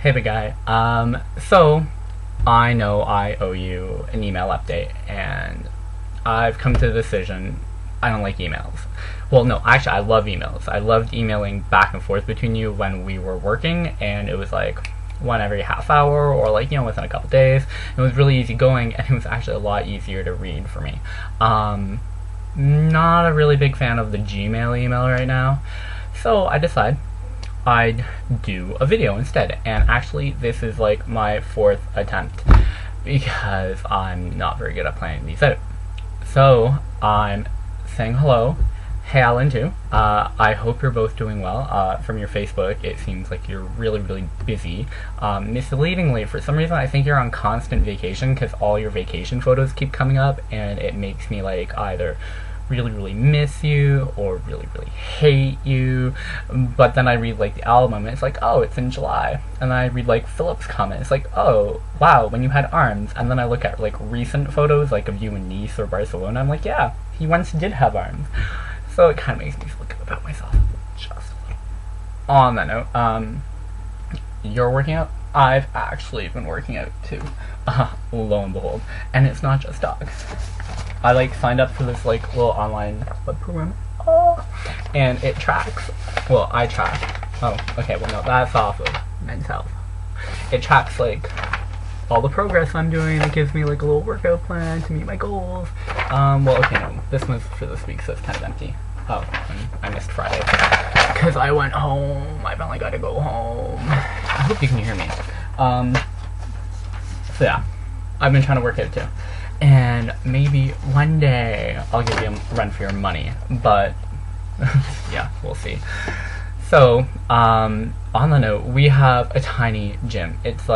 Hey, big guy. So I know I owe you an email update, and I've come to the decision I don't like emails. Well, no, actually, I love emails. I loved emailing back and forth between you when we were working, and it was like one every half hour or within a couple days. It was really easy going, and it was actually a lot easier to read for me. Not a really big fan of the Gmail email right now, so I decided I'd do a video instead. And actually, this is like my fourth attempt because I'm not very good at planning these out. So I'm saying hello. Hey, Alan, too. I hope you're both doing well. From your Facebook, it seems like you're really, really busy. Misleadingly, for some reason, I think you're on constant vacation because all your vacation photos keep coming up, and it makes me like either really, really miss you or really, really hate you. But then I read like the album, and it's like, oh, it's in July. And then I read like Philip's comment. It's like, oh, wow, when you had arms. And then I look at like recent photos like of you in Nice or Barcelona. I'm like, yeah, he once did have arms. So it kind of makes me feel good about myself, just a little. On that note, you're working out? I've actually been working out too, lo and behold. And it's not just dogs. I signed up for this little online web program, and it tracks, well, I track, oh, okay, well no, that's off of Men's Health. It tracks all the progress I'm doing. It gives me a little workout plan to meet my goals. Well, okay, no, this one's for this week, so it's kind of empty. Oh, and I missed Friday because I went home. I finally got to go home. I hope you can hear me. So yeah, I've been trying to work out too, and maybe one day I'll give you a run for your money, but yeah, we'll see. So, on the note, we have a tiny gym. It's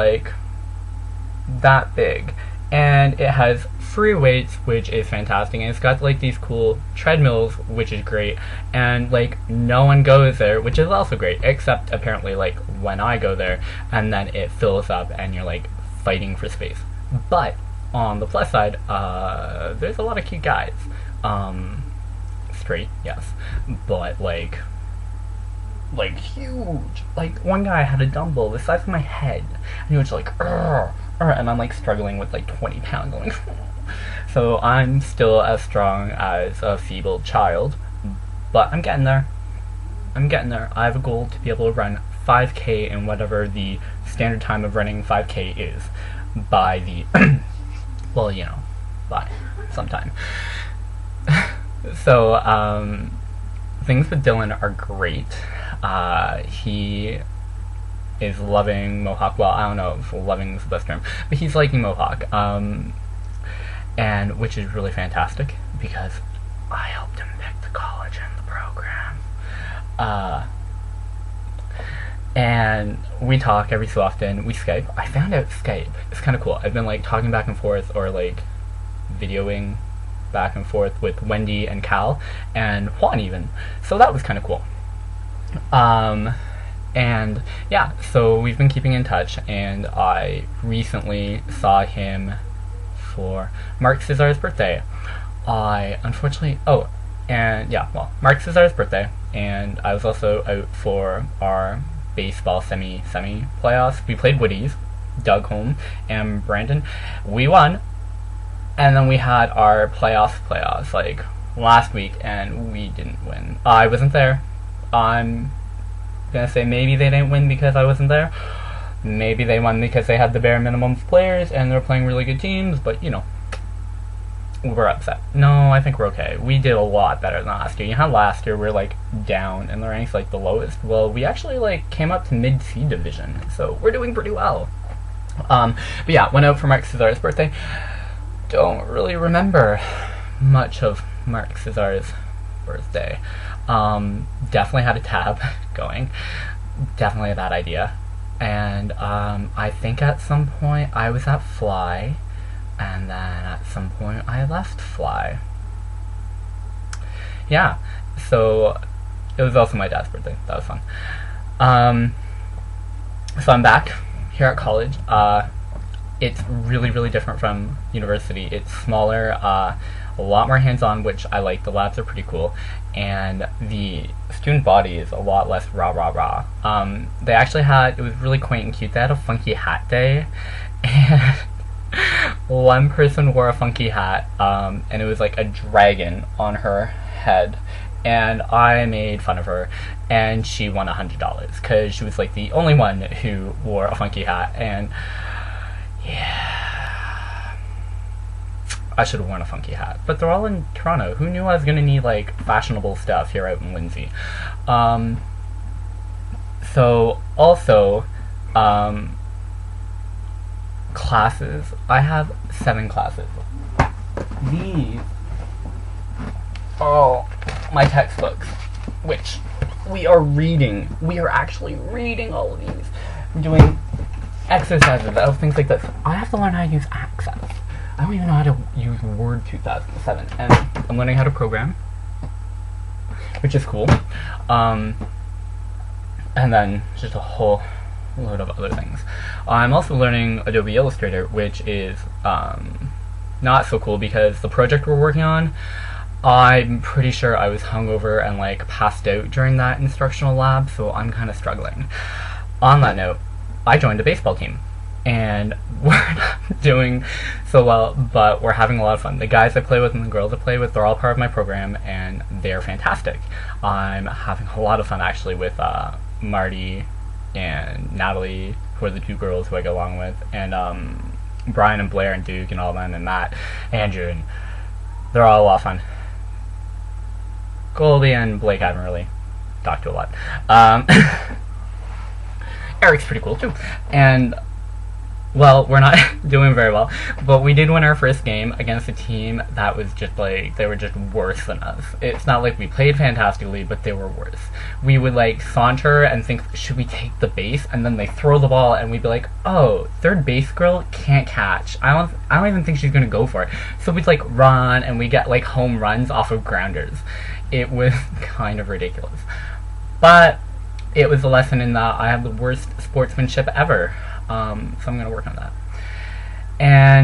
that big, and it has free weights, which is fantastic, and it's got these cool treadmills, which is great, and no one goes there, which is also great, except apparently when I go there, and then it fills up and you're fighting for space. But on the plus side, there's a lot of cute guys. Straight, yes, but huge. One guy had a dumbbell the size of my head, and he was and I'm struggling with 20 pounds. I'm so I'm still as strong as a feeble child, but I'm getting there. I have a goal to be able to run 5K in whatever the standard time of running 5K is by the well, by sometime. So things with Dylan are great. He is loving Mohawk. Well, I don't know if loving is the best term, but he's liking Mohawk, and which is really fantastic because I helped him pick the college and the program. And we talk every so often. We Skype. I found out Skype. It's kind of cool. I've been talking back and forth or videoing back and forth with Wendy and Cal and Juan even. So that was kind of cool. And yeah, so we've been keeping in touch, and I recently saw him for Mark Cesar's birthday. Mark Cesar's birthday, and I was also out for our baseball semi playoffs. We played Woody's, Doug Holm, and Brandon. We won, and then we had our playoffs last week, and we didn't win. I wasn't there. I'm gonna say maybe they didn't win because I wasn't there. Maybe they won because they had the bare minimum of players and they're playing really good teams, but we're upset. No, I think we're okay. We did a lot better than last year. Last year we were down in the ranks, the lowest. Well, we actually came up to mid-C division, so we're doing pretty well. But yeah, went out for Mark Cesar's birthday. Don't really remember much of Mark Cesar's birthday. Definitely had a tab going. Definitely a bad idea. And I think at some point I was at Fly, and then at some point I left Fly. Yeah, so it was also my dad's birthday. That was fun. So I'm back here at college. It's really, really different from university. It's smaller. a lot more hands-on, which I like. The labs are pretty cool, and the student body is a lot less rah rah rah. They actually had, it was really quaint and cute. They had a funky hat day, and one person wore a funky hat, and it was like a dragon on her head, and I made fun of her, and she won $100 because she was like the only one who wore a funky hat. And yeah, I should have worn a funky hat, but they're all in Toronto. Who knew I was gonna need like fashionable stuff here out in Lindsay? So also, classes. I have 7 classes. These are my textbooks, which we are reading. We are actually reading all of these. I'm doing exercises of things like this. I have to learn how to use Access. I don't even know how to use Word 2007, and I'm learning how to program, which is cool. And then just a whole load of other things. I'm also learning Adobe Illustrator, which is not so cool because the project we're working on, I'm pretty sure I was hungover and like passed out during that instructional lab, so I'm kind of struggling. On that note, I joined a baseball team, and we're not doing so well, but we're having a lot of fun. The guys I play with and the girls I play with, they're all part of my program, and they're fantastic. I'm having a lot of fun actually with Marty and Natalie, who are the 2 girls who I get along with, and Brian and Blair and Duke and all of them, and Matt, Andrew, and they're all a lot of fun. Goldie and Blake I haven't really talked to a lot. Eric's pretty cool too. And, well, we're not doing very well, but we did win our first game against a team that was just like, they were just worse than us. It's not like we played fantastically, but they were worse. We would like saunter and think, should we take the base? And then they throw the ball and we'd be like, oh, third base girl can't catch. I don't even think she's gonna go for it. So we'd like run and we get like home runs off of grounders. It was kind of ridiculous. But it was a lesson in that I have the worst sportsmanship ever. So I'm gonna work on that. And